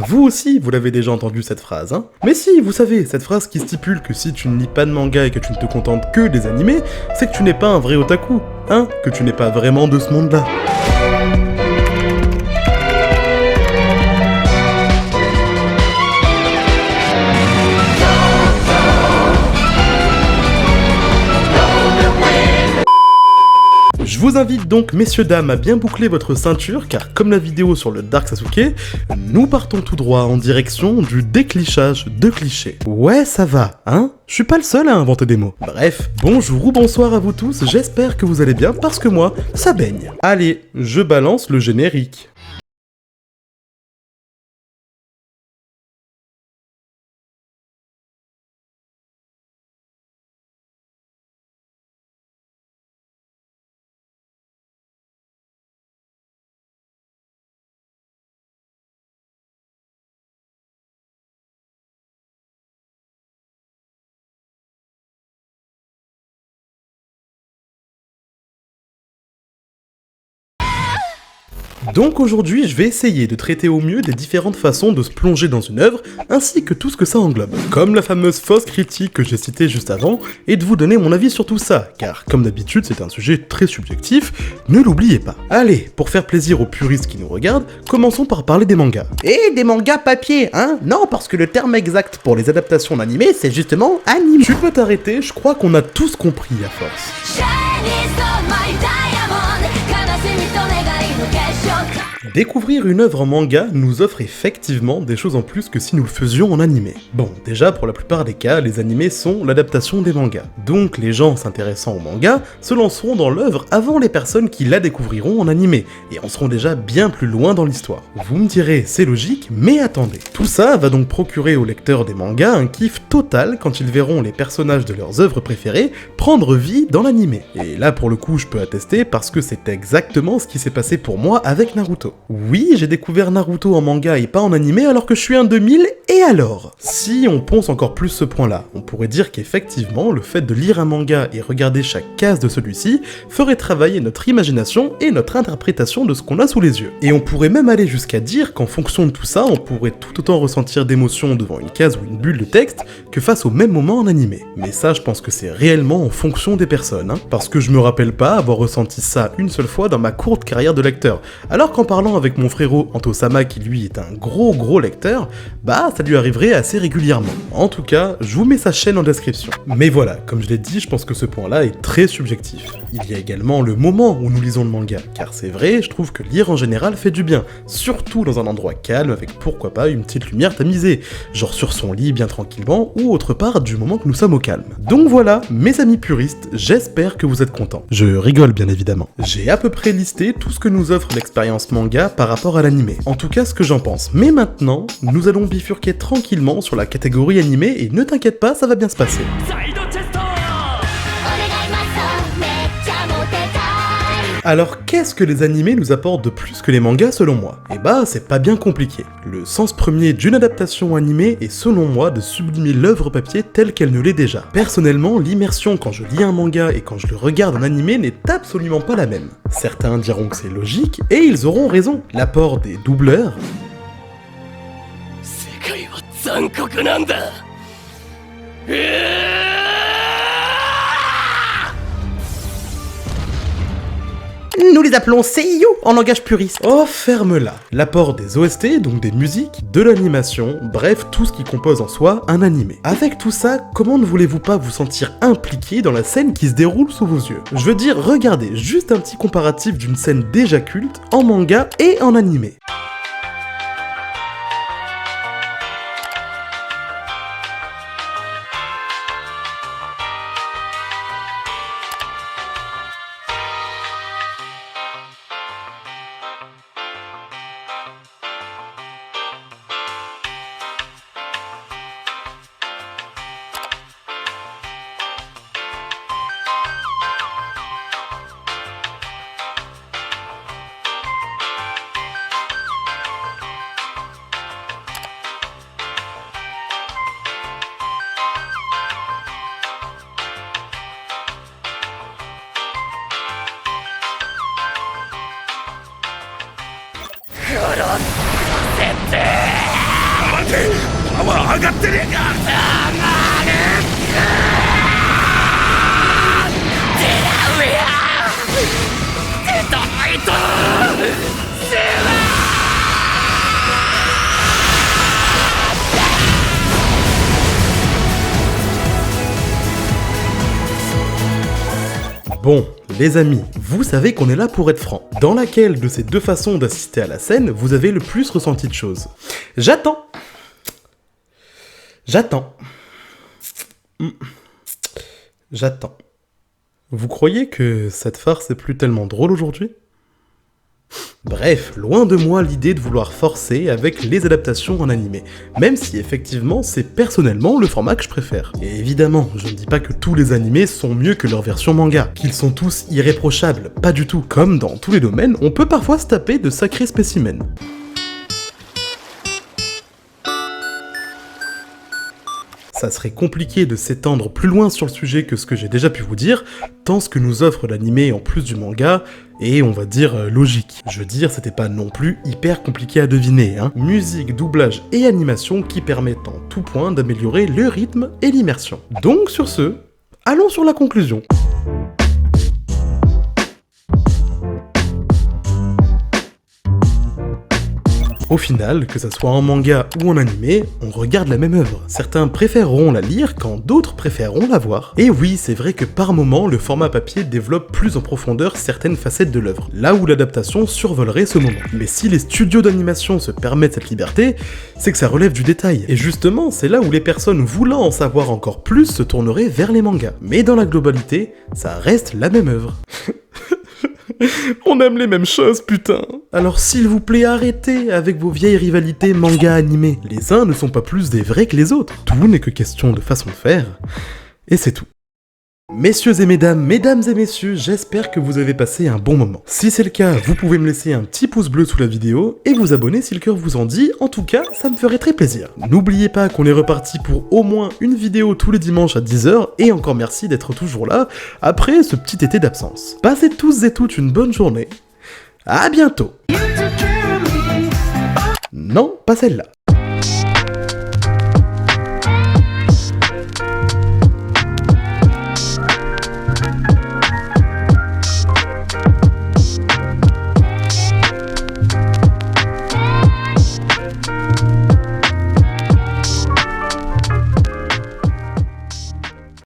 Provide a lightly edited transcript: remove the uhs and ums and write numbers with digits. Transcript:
vous aussi, vous l'avez déjà entendu cette phrase, hein. Mais si, vous savez, cette phrase qui stipule que si tu ne lis pas de manga et que tu ne te contentes que des animés, c'est que tu n'es pas un vrai otaku, hein, que tu n'es pas vraiment de ce monde-là. Je vous invite donc, messieurs dames, à bien boucler votre ceinture, car comme la vidéo sur le Dark Sasuke, nous partons tout droit en direction du déclichage de clichés. Ouais, ça va, hein? Je suis pas le seul à inventer des mots. Bref, bonjour ou bonsoir à vous tous, j'espère que vous allez bien, parce que moi, ça baigne. Allez, je balance le générique. Donc aujourd'hui, je vais essayer de traiter au mieux des différentes façons de se plonger dans une œuvre, ainsi que tout ce que ça englobe, comme la fameuse fausse critique que j'ai citée juste avant, et de vous donner mon avis sur tout ça, car comme d'habitude c'est un sujet très subjectif, ne l'oubliez pas. Allez, pour faire plaisir aux puristes qui nous regardent, commençons par parler des mangas. Et des mangas papier, hein? Non, parce que le terme exact pour les adaptations d'animé, c'est justement anime. Tu peux t'arrêter, je crois qu'on a tous compris à force. Découvrir une œuvre en manga nous offre effectivement des choses en plus que si nous le faisions en animé. Bon, déjà pour la plupart des cas, les animés sont l'adaptation des mangas. Donc les gens s'intéressant au manga se lanceront dans l'œuvre avant les personnes qui la découvriront en animé, et en seront déjà bien plus loin dans l'histoire. Vous me direz, c'est logique, mais attendez. Tout ça va donc procurer aux lecteurs des mangas un kiff total quand ils verront les personnages de leurs œuvres préférées prendre vie dans l'animé. Et là pour le coup je peux attester parce que c'est exactement ce qui s'est passé pour moi avec Naruto. Oui, j'ai découvert Naruto en manga et pas en animé alors que je suis un 2000, et alors? Si on ponce encore plus ce point-là, on pourrait dire qu'effectivement, le fait de lire un manga et regarder chaque case de celui-ci ferait travailler notre imagination et notre interprétation de ce qu'on a sous les yeux. Et on pourrait même aller jusqu'à dire qu'en fonction de tout ça, on pourrait tout autant ressentir d'émotions devant une case ou une bulle de texte que face au même moment en animé. Mais ça, je pense que c'est réellement en fonction des personnes, hein, parce que je me rappelle pas avoir ressenti ça une seule fois dans ma courte carrière de lecteur, alors qu'en parlant avec mon frérot Anto-sama qui lui est un gros lecteur, bah ça lui arriverait assez régulièrement. En tout cas, je vous mets sa chaîne en description. Mais voilà, comme je l'ai dit, je pense que ce point-là est très subjectif. Il y a également le moment où nous lisons le manga, car c'est vrai, je trouve que lire en général fait du bien, surtout dans un endroit calme avec pourquoi pas une petite lumière tamisée, genre sur son lit bien tranquillement ou autre part du moment que nous sommes au calme. Donc voilà, mes amis puristes, j'espère que vous êtes contents. Je rigole bien évidemment. J'ai à peu près listé tout ce que nous offre l'expérience manga par rapport à l'animé. En tout cas ce que j'en pense. Mais maintenant, nous allons bifurquer tranquillement sur la catégorie animé et ne t'inquiète pas, ça va bien se passer. Alors qu'est-ce que les animés nous apportent de plus que les mangas selon moi? Eh bah c'est pas bien compliqué. Le sens premier d'une adaptation animée est selon moi de sublimer l'œuvre papier telle qu'elle ne l'est déjà. Personnellement, l'immersion quand je lis un manga et quand je le regarde en animé n'est absolument pas la même. Certains diront que c'est logique, et ils auront raison. L'apport des doubleurs... Nous les appelons seiyuu en langage puriste. Oh, ferme-la. L'apport des OST, donc des musiques, de l'animation, bref, tout ce qui compose en soi un animé. Avec tout ça, comment ne voulez-vous pas vous sentir impliqué dans la scène qui se déroule sous vos yeux? Je veux dire, regardez, juste un petit comparatif d'une scène déjà culte, en manga et en animé. Bon, les amis, vous savez qu'on est là pour être franc. Dans laquelle de ces deux façons d'assister à la scène, vous avez le plus ressenti de choses? J'attends. Vous croyez que cette farce est plus tellement drôle aujourd'hui? Bref, loin de moi l'idée de vouloir forcer avec les adaptations en animé, même si effectivement c'est personnellement le format que je préfère. Et évidemment, je ne dis pas que tous les animés sont mieux que leur version manga, qu'ils sont tous irréprochables, pas du tout. Comme dans tous les domaines, on peut parfois se taper de sacrés spécimens. Ça serait compliqué de s'étendre plus loin sur le sujet que ce que j'ai déjà pu vous dire, tant ce que nous offre l'animé en plus du manga est, on va dire, logique. Je veux dire, c'était pas non plus hyper compliqué à deviner, hein. Musique, doublage et animation qui permettent en tout point d'améliorer le rythme et l'immersion. Donc sur ce, allons sur la conclusion. Au final, que ça soit en manga ou en animé, on regarde la même œuvre. Certains préféreront la lire quand d'autres préféreront la voir. Et oui, c'est vrai que par moment, le format papier développe plus en profondeur certaines facettes de l'œuvre, là où l'adaptation survolerait ce moment. Mais si les studios d'animation se permettent cette liberté, c'est que ça relève du détail. Et justement, c'est là où les personnes voulant en savoir encore plus se tourneraient vers les mangas. Mais dans la globalité, ça reste la même œuvre. On aime les mêmes choses, putain. Alors s'il vous plaît, arrêtez avec vos vieilles rivalités manga-animé. Les uns ne sont pas plus des vrais que les autres. Tout n'est que question de façon de faire, et c'est tout. Messieurs et mesdames et messieurs, j'espère que vous avez passé un bon moment. Si c'est le cas, vous pouvez me laisser un petit pouce bleu sous la vidéo et vous abonner si le cœur vous en dit, en tout cas, ça me ferait très plaisir. N'oubliez pas qu'on est reparti pour au moins une vidéo tous les dimanches à 10 h, et encore merci d'être toujours là, après ce petit été d'absence. Passez tous et toutes une bonne journée, à bientôt. Non, pas celle-là.